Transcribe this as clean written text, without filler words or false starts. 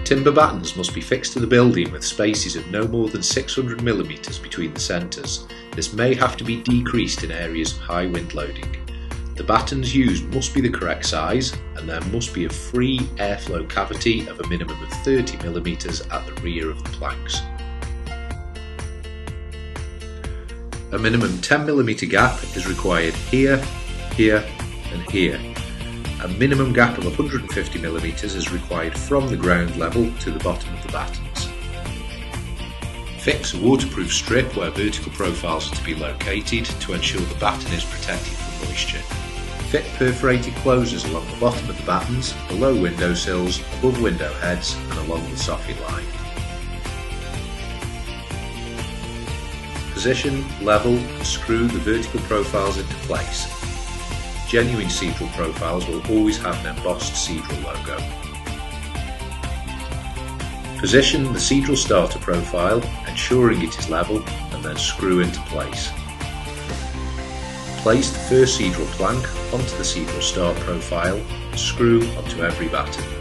Timber battens must be fixed to the building with spaces of no more than 600mm between the centres. This may have to be decreased in areas of high wind loading. The battens used must be the correct size, and there must be a free airflow cavity of a minimum of 30mm at the rear of the planks. A minimum 10mm gap is required here, here and here. A minimum gap of 150mm is required from the ground level to the bottom of the battens. Fix a waterproof strip where vertical profiles are to be located to ensure the batten is protected from moisture. Fit perforated closures along the bottom of the battens, below windowsills, above window heads and along the soffit line. Position, level and screw the vertical profiles into place. Genuine Cedral profiles will always have an embossed Cedral logo. Position the Cedral starter profile, ensuring it is level, and then screw into place. Place the first Cedral plank onto the Cedral start profile and screw onto every batten.